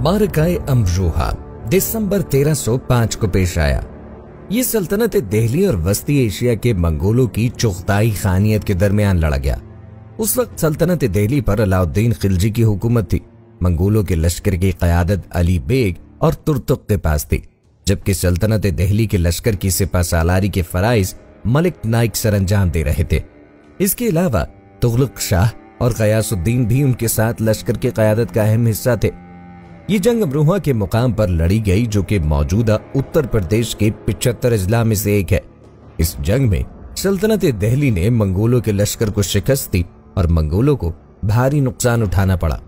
मारकाए अमरोहा दिसंबर 1305 को पेश आया। ये सल्तनत दिल्ली और वस्ती एशिया के मंगोलों की चुगताई खानियत के दरमियान लड़ा गया। उस वक्त सल्तनत दिल्ली पर अलाउद्दीन खिलजी की हुकूमत थी। मंगोलों के लश्कर की क़यादत अली बेग और तुर्तुक के पास थी, जबकि सल्तनत दिल्ली के लश्कर की सिपा सालारी के फराइज मलिक नाइक सरंजाम दे रहे थे। इसके अलावा तुगलक शाह और गयासुद्दीन भी उनके साथ लश्कर की क़यादत का अहम हिस्सा थे। ये जंग अमरोहा के मुकाम पर लड़ी गई, जो कि मौजूदा उत्तर प्रदेश के 75 अजला में से एक है। इस जंग में सल्तनत दिल्ली ने मंगोलों के लश्कर को शिकस्त दी और मंगोलों को भारी नुकसान उठाना पड़ा।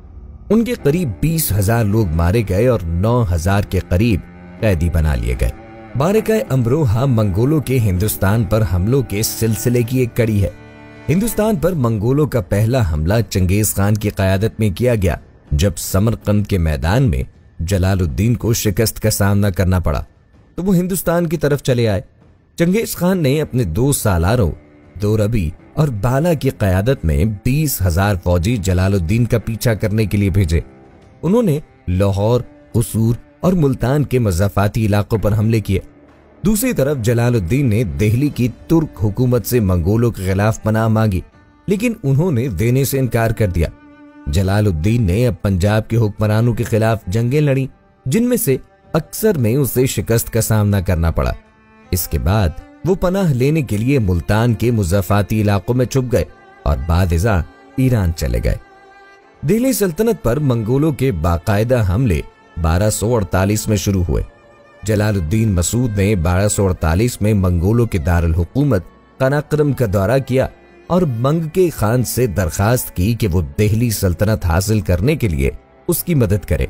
उनके करीब 20,000 लोग मारे गए और 9,000 के करीब कैदी बना लिए गए। मारकाए अमरोहा मंगोलों के हिंदुस्तान पर हमलों के सिलसिले की एक कड़ी है। हिंदुस्तान पर मंगोलों का पहला हमला चंगेज खान की क़यादत में किया गया, जब समरकंद के मैदान में जलालुद्दीन को शिकस्त का सामना करना पड़ा तो वो हिंदुस्तान की तरफ चले आए। चंगेज खान ने अपने 2 सालारों दोरबी और बाला की क़यादत में 20,000 फौजी जलालुद्दीन का पीछा करने के लिए भेजे। उन्होंने लाहौर, कसूर और मुल्तान के मज़ाफ़ाती इलाकों पर हमले किए। दूसरी तरफ जलालुद्दीन ने दिल्ली की तुर्क हुकूमत से मंगोलों के खिलाफ पनाह मांगी, लेकिन उन्होंने देने से इनकार कर दिया। जलालुद्दीन ने अब पंजाब के हुक्मरानों के खिलाफ जंगें लड़ी, जिनमें से अक्सर में उसे शिकस्त का सामना करना पड़ा। इसके बाद वो पनाह लेने के लिए मुल्तान के मुज़ाफ़ाती इलाकों में छुप गए और बादिज़ा ईरान चले गए। दिल्ली सल्तनत पर मंगोलों के बाकायदा हमले 1248 में शुरू हुए। जलालुद्दीन मसूद ने 1248 में मंगोलों के दारुल हुकूमत काराकोरम का दौरा किया और मंगके खान से दरखास्त की कि वो दिल्ली सल्तनत हासिल करने के लिए उसकी मदद करे।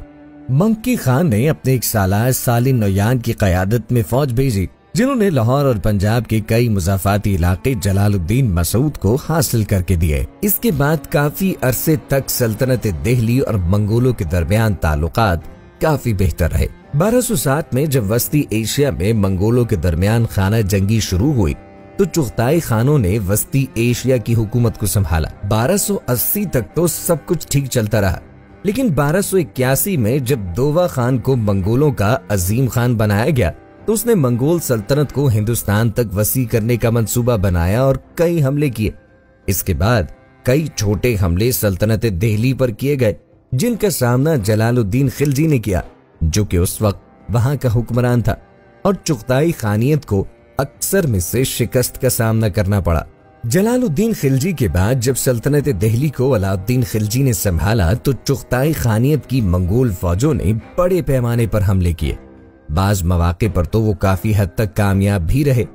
मंगके खान ने अपने एक सालार सालिन नोयान की क़यादत में फौज भेजी, जिन्होंने लाहौर और पंजाब के कई मुज़ाफ़ाती इलाके जलालुद्दीन मसूद को हासिल करके दिए। इसके बाद काफी अरसे तक सल्तनत दिल्ली और मंगोलों के दरमियान ताल्लुकात काफी बेहतर रहे। 1260 में जब वस्ती एशिया में मंगोलों के दरमियान खाना जंगी शुरू हुई तो चुगताई खानों ने वस्ती एशिया की हुकूमत को संभाला। 1280 तक तो सब कुछ ठीक चलता रहा, लेकिन 1281 में जब दोवा खान को मंगोलों का अजीम खान बनाया गया तो उसने मंगोल सल्तनत को हिंदुस्तान तक वसी करने का मंसूबा बनाया और कई हमले किए। इसके बाद कई छोटे हमले सल्तनत दिल्ली पर किए गए, जिनका सामना जलालुद्दीन खिलजी ने किया, जो कि उस वक्त वहां का हुक्मरान था, और चुगताई खानियत को अक्सर में से शिकस्त का सामना करना पड़ा। जलालुद्दीन खिलजी के बाद जब सल्तनत दिल्ली को अलाउद्दीन खिलजी ने संभाला तो चुगताई खानियत की मंगोल फौजों ने बड़े पैमाने पर हमले किए। बाज मौके पर तो वो काफी हद तक कामयाब भी रहे।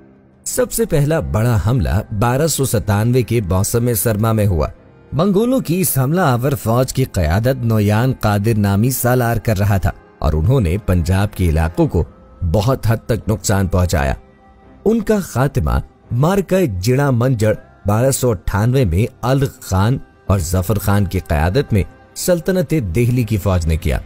सबसे पहला बड़ा हमला 1297 के मौसम सरमा में हुआ। मंगोलों की इस हमला आवर फौज की क़यादत नोयान कादिर नामी सालार कर रहा था और उन्होंने पंजाब के इलाकों को बहुत हद तक नुकसान पहुंचाया। उनका खात्मा मारकाए जिड़ा मंजड़ 1298 में अल खान और जफर खान की क़यादत में सल्तनत दिल्ली की फौज ने किया।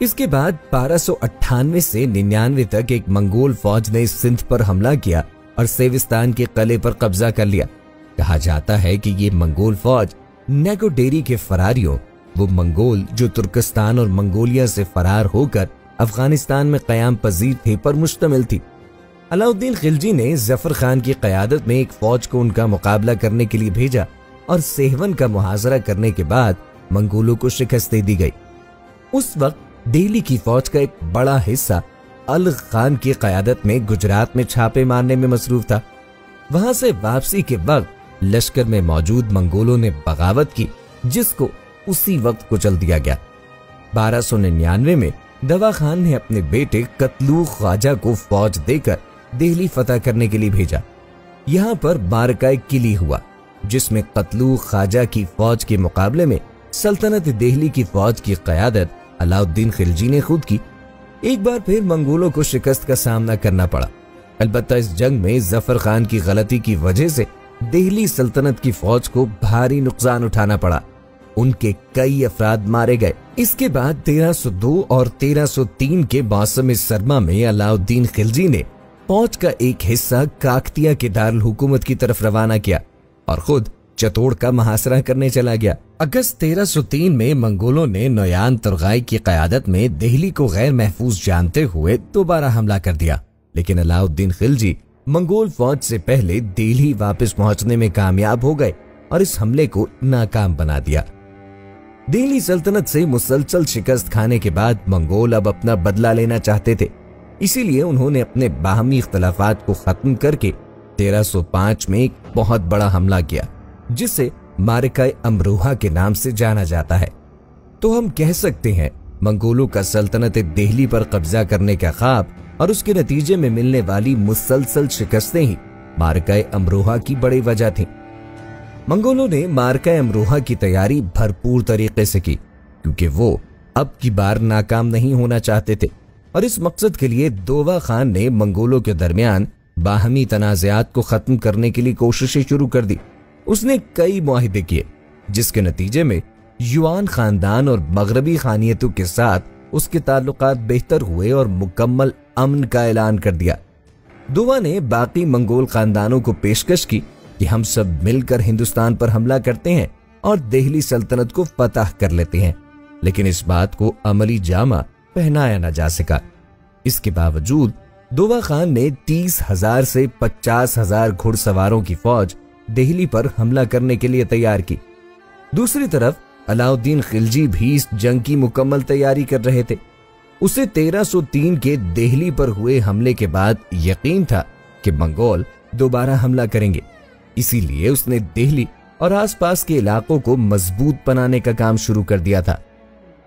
इसके बाद 1298 से 99 तक एक मंगोल फौज ने सिंध पर हमला किया और सेविस्तान के किले पर कब्जा कर लिया। कहा जाता है कि ये मंगोल फौज नेगोडेरी के फरारियों, वो मंगोल जो तुर्कस्तान और मंगोलिया से फरार होकर अफगानिस्तान में कयाम पजीर थे, पर मुश्तमिल थी। अलाउद्दीन खिलजी ने जफर खान की क़यादत में एक फौज को उनका मुकाबला करने के लिए भेजा और सेहवन का मुहाजरा करने के बाद मंगोलों को शिकस्त दे दी गई। उस वक्त दिल्ली की फौज का एक बड़ा हिस्सा अल खान की क़यादत में गुजरात में छापे मारने में मसरूफ था। वहां से वापसी के वक्त लश्कर में मौजूद मंगोलों ने बगावत की, जिसको उसी वक्त कुचल दिया गया। 1299 में दवा खान ने अपने बेटे कतलू ख्वाजा को फौज देकर दिल्ली फतह करने के लिए भेजा। यहाँ पर मारकाए किली हुआ, जिसमें कतलू ख्वाजा की फौज के मुकाबले में सल्तनत दिल्ली की फौज की क़यादत अलाउद्दीन खिलजी ने खुद की। एक बार फिर मंगोलों को शिकस्त का सामना करना पड़ा। अलबत्ता इस जंग में जफर खान की गलती की वजह से दिल्ली सल्तनत की फौज को भारी नुकसान उठाना पड़ा। उनके कई अफराद मारे गए। इसके बाद 1302 और 1303 के मौसम सरमा में अलाउद्दीन खिलजी ने फौज का एक हिस्सा काकतिया के दारुल हुकूमत की तरफ रवाना किया और खुद चतोड़ का मुहासरा करने चला गया। अगस्त 1303 में मंगोलों ने नोयान तुर्गाई की क़यादत में दिल्ली को गैर महफूज जानते हुए दोबारा हमला कर दिया, लेकिन अलाउद्दीन खिलजी मंगोल फौज से पहले दिल्ली वापस पहुंचने में कामयाब हो गए और इस हमले को नाकाम बना दिया। दिल्ली सल्तनत से मुसलसल शिकस्त खाने के बाद मंगोल अब अपना बदला लेना चाहते थे। इसीलिए उन्होंने अपने बाहमी इख्तलाफात को खत्म करके 1305 में एक बहुत बड़ा हमला किया, जिसे मारिका अमरोहा के नाम से जाना जाता है। तो हम कह सकते हैं मंगोलों का सल्तनत दिल्ली पर कब्जा करने का ख्वाब और उसके नतीजे में मिलने वाली मुसलसल शिकस्तें ही मारिका अमरोहा की बड़ी वजह थी। मंगोलों ने मारिका अमरोहा की तैयारी भरपूर तरीके से की, क्योंकि वो अब की बार नाकाम नहीं होना चाहते थे और इस मकसद के लिए दोवा खान ने मंगोलों के दरमियान बाहमी तनाज़ात को खत्म करने के लिए कोशिशें शुरू कर दी। उसने कई मुआहिदे किए, जिसके नतीजे में युआन खानदान और मगरबी खानियतों के साथ उसके ताल्लुकात बेहतर हुए और मुकम्मल अमन का ऐलान कर दिया। दोवा ने बाकी मंगोल खानदानों को पेशकश की कि हम सब मिलकर हिंदुस्तान पर हमला करते हैं और दिल्ली सल्तनत को फतह कर लेते हैं, लेकिन इस बात को अमली जामा पहनाया न जा सका। इसके बावजूद दोवा खान ने 30,000 से 50,000 घुड़सवारों की फौज दिल्ली पर हमला करने के लिए तैयार की। दूसरी तरफ अलाउद्दीन खिलजी भी इस जंग की मुकम्मल तैयारी कर रहे थे। उसे 1303 के दिल्ली पर हुए हमले के बाद यकीन था कि मंगोल दोबारा हमला करेंगे, इसीलिए उसने दिल्ली और आसपास के इलाकों को मजबूत बनाने का काम शुरू कर दिया था।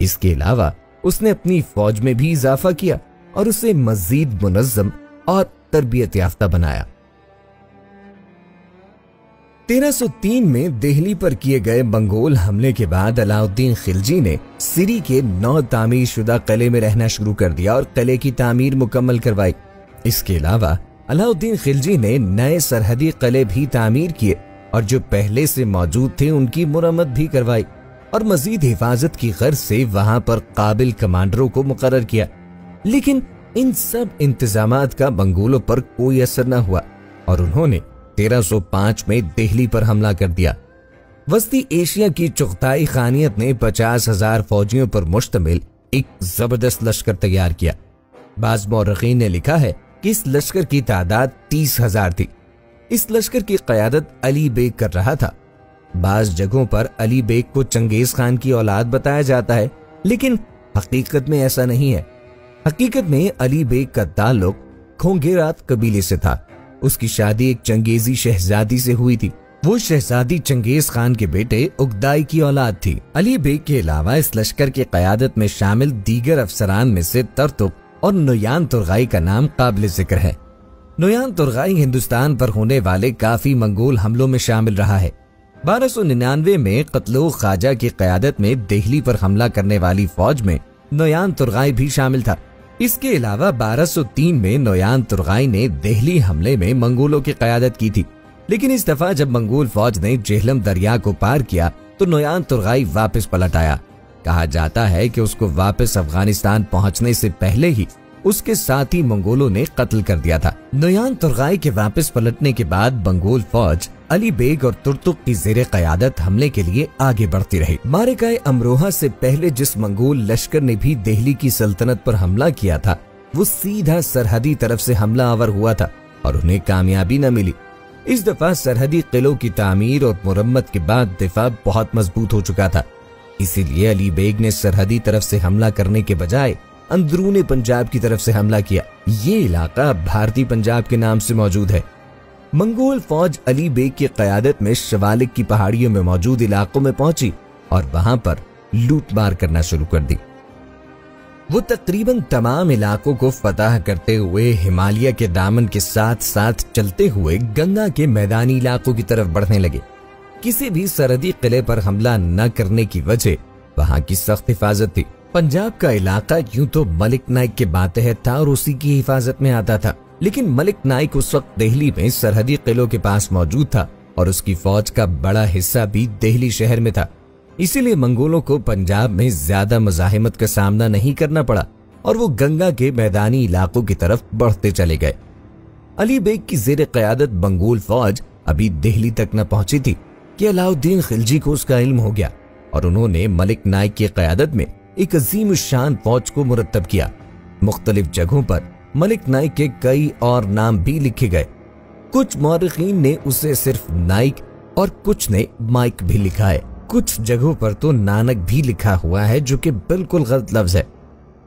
इसके अलावा उसने अपनी फौज में भी इजाफा किया और उसे मजीद मुनज़्ज़म और तरबियत याफ्ता बनाया। 1303 में दिल्ली पर किए गए मंगोल हमले के बाद अलाउद्दीन खिलजी ने सिरी के 9 तामीर शुदा किले में रहना शुरू कर दिया और किले की तामीर मुकम्मल करवाई। इसके अलावा अलाउद्दीन खिलजी ने नए सरहदी किले भी तामीर किए और जो पहले से मौजूद थे उनकी मुरम्मत भी करवाई और मजीद हिफाजत की गर्ज से वहां पर काबिल कमांडरों को मुकर्रर किया। लेकिन इन सब इंतजामात का मंगोलों पर कोई असर न हुआ और उन्होंने 1305 में दिल्ली पर हमला कर दिया। वस्ती एशिया की चुगताई खानियत ने 50,000 फौजियों पर मुश्तमिल एक जबरदस्त लश्कर तैयार किया। बाज़ मौरखीन ने लिखा है कि इस लश्कर की तादाद 30,000 थी। इस लश्कर की क़यादत अली बेग कर रहा था। बाज़ जगहों पर अली बेग को चंगेज खान की औलाद बताया जाता है, लेकिन हकीकत में ऐसा नहीं है। हकीकत में अली बेग का ताल्लुक खोंगेरात कबीले से था। उसकी शादी एक चंगेजी शहजादी से हुई थी। वो शहजादी चंगेज खान के बेटे उगदाई की औलाद थी। अली बेग के अलावा इस लश्कर की क़यादत में शामिल दीगर अफसरान में से तरतुक और नोयान तुर्गाई का नाम काबिल जिक्र है। नोयान तुर्गाई हिंदुस्तान पर होने वाले काफी मंगोल हमलों में शामिल रहा है। 1299 में कत्लो ख्वाजा की क़यादत में दिल्ली पर हमला करने वाली फौज में नोयान तुर्गाई भी शामिल था। इसके अलावा 1203 में नोयान तुर्गाई ने दिल्ली हमले में मंगोलों की क़यादत की थी, लेकिन इस दफा जब मंगोल फौज ने जेहलम दरिया को पार किया तो नोयान तुर्गाई वापस पलट आया। कहा जाता है कि उसको वापस अफगानिस्तान पहुंचने से पहले ही उसके साथी मंगोलों ने कत्ल कर दिया था। नोयान तुर्गाई के वापस पलटने के बाद मंगोल फौज अली बेग और तुर्तुक की ज़ेरे क़यादत हमले के लिए आगे बढ़ती रही। मारिका अमरोहा से पहले जिस मंगोल लश्कर ने भी दिल्ली की सल्तनत पर हमला किया था, वो सीधा सरहदी तरफ से हमला आवर हुआ था और उन्हें कामयाबी न मिली। इस दफा सरहदी किलों की तामीर और मुरम्मत के बाद दिफा बहुत मजबूत हो चुका था। इसीलिए अली बेग ने सरहदी तरफ से हमला करने के बजाय अंदरूनी पंजाब की तरफ से हमला किया। ये इलाका भारतीय पंजाब के नाम से मौजूद है। मंगोल फौज अली बेग की क़यादत में शवालिक की पहाड़ियों में मौजूद इलाकों में पहुंची और वहां पर लूटमार करना शुरू कर दी। वो तकरीबन तमाम इलाकों को फतह करते हुए हिमालय के दामन के साथ साथ चलते हुए गंगा के मैदानी इलाकों की तरफ बढ़ने लगे। किसी भी सरहदी किले पर हमला न करने की वजह वहां की सख्त हिफाजत थी। पंजाब का इलाका यूं तो मलिक नाइक के मातहत था और उसी की हिफाजत में आता था, लेकिन मलिक नाइक उस वक्त दिल्ली में सरहदी किलों के पास मौजूद था और उसकी फौज का बड़ा हिस्सा भी दिल्ली शहर में था। इसीलिए मंगोलों को पंजाब में ज्यादा मज़ाहिमत का सामना नहीं करना पड़ा और वो गंगा के मैदानी इलाकों की तरफ बढ़ते चले गए। अली बेग की ज़ेरे क़यादत मंगोल फौज अभी दिल्ली तक न पहुंची थी कि अलाउद्दीन खिलजी को उसका इल्म हो गया और उन्होंने मलिक नाइक की क़यादत में एक अजीम शान फौज को मुरत्तब किया। मुख्तलिफ जगहों पर मलिक नाइक के कई और नाम भी लिखे गए। कुछ मौरखीन ने उसे सिर्फ नाइक और कुछ ने माइक भी लिखा है। कुछ जगहों पर तो नानक भी लिखा हुआ है, जो कि बिल्कुल गलत लफ्ज है।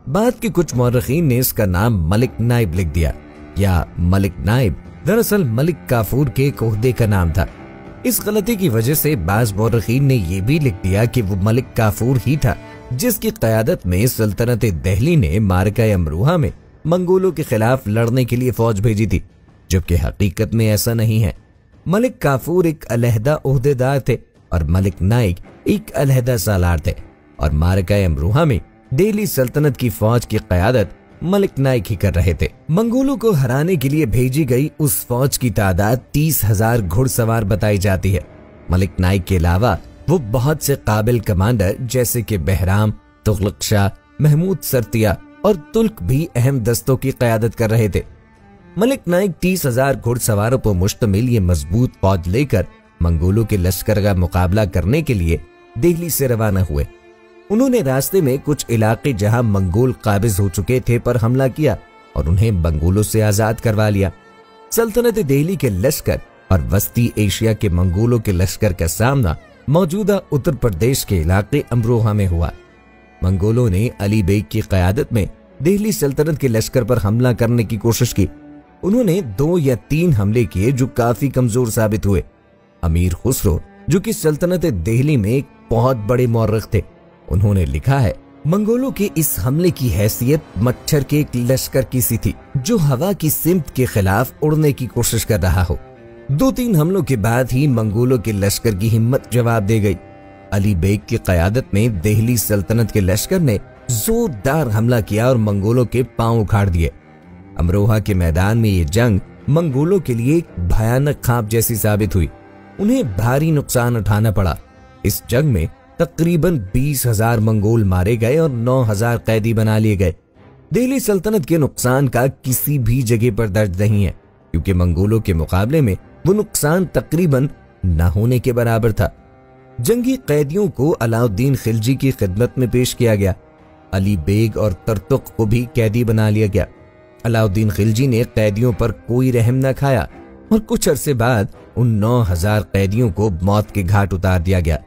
बाद के कुछ मौरखीन ने इसका नाम मलिक नाइब लिख दिया, या मलिक नाइब दरअसल मलिक काफूर के एक ओहदे का नाम था। इस गलती की वजह से बाज मौरखीन ने यह भी लिख दिया कि वो मलिक काफूर ही था जिसकी क़यादत में सल्तनत दिल्ली ने मारका अमरोहा में मंगोलों के खिलाफ लड़ने के लिए फौज भेजी थी, जबकि हकीकत में ऐसा नहीं है। मलिक काफूर एक अलहदा ओहदेदार थे और मलिक नाइक एक अलहदा सालार थे, और मारका अमरोहा में दिल्ली सल्तनत की फौज की क़यादत मलिक नाइक ही कर रहे थे। मंगोलों को हराने के लिए भेजी गई उस फौज की तादाद 30,000 घुड़सवार बताई जाती है। मलिक नाइक के अलावा वो बहुत से काबिल कमांडर जैसे कि बहराम, तुगलक शाह, महमूद सरतिया और तुर्क भी अहम दस्तों की क़यादत कर रहे थे। मलिक नाइक 30,000 घुड़सवारों पर मुश्तमिल ये मजबूत फौज लेकर मंगोलों के लश्कर का मुकाबला करने के लिए दिल्ली से रवाना हुए। उन्होंने रास्ते में कुछ इलाके जहां मंगोल काबिज हो चुके थे पर हमला किया और उन्हें मंगोलों से आजाद करवा लिया। सल्तनत दिल्ली के लश्कर और वस्ती एशिया के मंगोलों के लश्कर का सामना मौजूदा उत्तर प्रदेश के इलाके अमरोहा में हुआ। मंगोलों ने अली बेग की क़यादत में दिल्ली सल्तनत के लश्कर पर हमला करने की कोशिश की। उन्होंने 2 या 3 हमले किए जो काफी कमजोर साबित हुए। अमीर खुसरो, जो कि सल्तनत दिल्ली में एक बहुत बड़े मौर्रख थे, उन्होंने लिखा है, मंगोलों के इस हमले की हैसियत मच्छर के एक लश्कर की सी थी जो हवा की सिमत के खिलाफ उड़ने की कोशिश कर रहा हो। 2-3 हमलों के बाद ही मंगोलों के लश्कर की हिम्मत जवाब दे गई। अली बेग की क़यादत में दिल्ली सल्तनत के लश्कर ने जोरदार हमला किया और मंगोलों के पांव उखाड़ दिए। अमरोहा के मैदान में ये जंग मंगोलों के लिए एक भयानक खाप जैसी साबित हुई। उन्हें भारी नुकसान उठाना पड़ा। इस जंग में तकरीबन 20,000 मंगोल मारे गए और 9,000 कैदी बना लिए गए। दिल्ली सल्तनत के नुकसान का किसी भी जगह पर दर्ज नहीं है, क्योंकि मंगोलों के मुकाबले में वो नुकसान तकरीबन न होने के बराबर था। जंगी कैदियों को अलाउद्दीन खिलजी की खिदमत में पेश किया गया। अली बेग और तरतुक को भी कैदी बना लिया गया। अलाउद्दीन खिलजी ने कैदियों पर कोई रहम न खाया और कुछ अरसे बाद उन 9,000 कैदियों को मौत के घाट उतार दिया गया।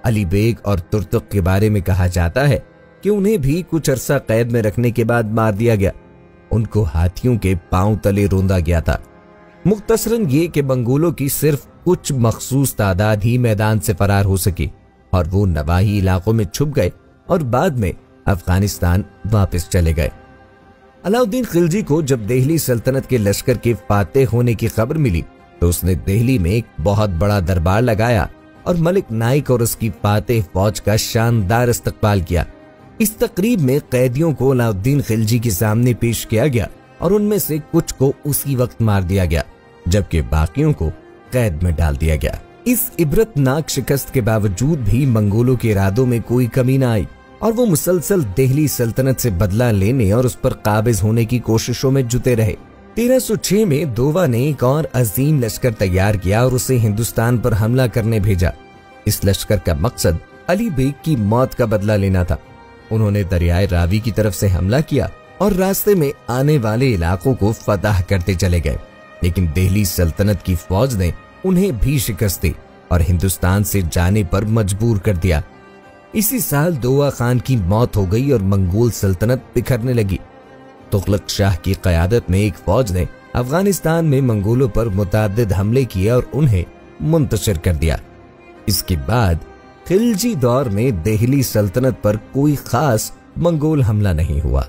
अली बेग और तुर्तुक के बारे में कहा जाता है कि उन्हें भी कुछ अरसा कैद में रखने के बाद मार दिया गया। उनको हाथियों के पांव तले रोंदा गया था। मुख्तसरन ये कि मंगोलों की सिर्फ कुछ मखसूस तादाद ही मैदान से फरार हो सकी और वो नवाही इलाकों में छुप गए और बाद में अफगानिस्तान वापस चले गए। अलाउद्दीन खिलजी को जब दिल्ली सल्तनत के लश्कर के फातेह होने की खबर मिली तो उसने दिल्ली में एक बहुत बड़ा दरबार लगाया और मलिक नाइक और उसकी फातेह फौज का शानदार इस्तकबाल किया। इस तकरीब में कैदियों को अलाउद्दीन खिलजी के सामने पेश किया गया और उनमें से कुछ को उसी वक्त मार दिया गया, जबकि बाकियों को कैद में डाल दिया गया। इस इबरतनाक शिकस्त के बावजूद भी मंगोलों के इरादों में कोई कमी न आई और वो मुसलसल दिल्ली सल्तनत से बदला लेने और उस पर काबिज होने की कोशिशों में जुटे रहे। 1306 में दोवा ने एक और अजीम लश्कर तैयार किया और उसे हिंदुस्तान पर हमला करने भेजा। इस लश्कर का मकसद अली बेग की मौत का बदला लेना था। उन्होंने दरियाए रावी की तरफ से हमला किया और रास्ते में आने वाले इलाकों को फतह करते चले गए, लेकिन दिल्ली सल्तनत की फौज ने उन्हें भी शिकस्त दी और हिंदुस्तान से जाने पर मजबूर कर दिया। इसी साल दोवा खान की मौत हो गई और मंगोल सल्तनत बिखरने लगी। तुगलक शाह की क़यादत में एक फौज ने अफगानिस्तान में मंगोलों पर मुतअद्दिद हमले किए और उन्हें मुंतशिर कर दिया। इसके बाद खिलजी दौर में दिल्ली सल्तनत पर कोई खास मंगोल हमला नहीं हुआ।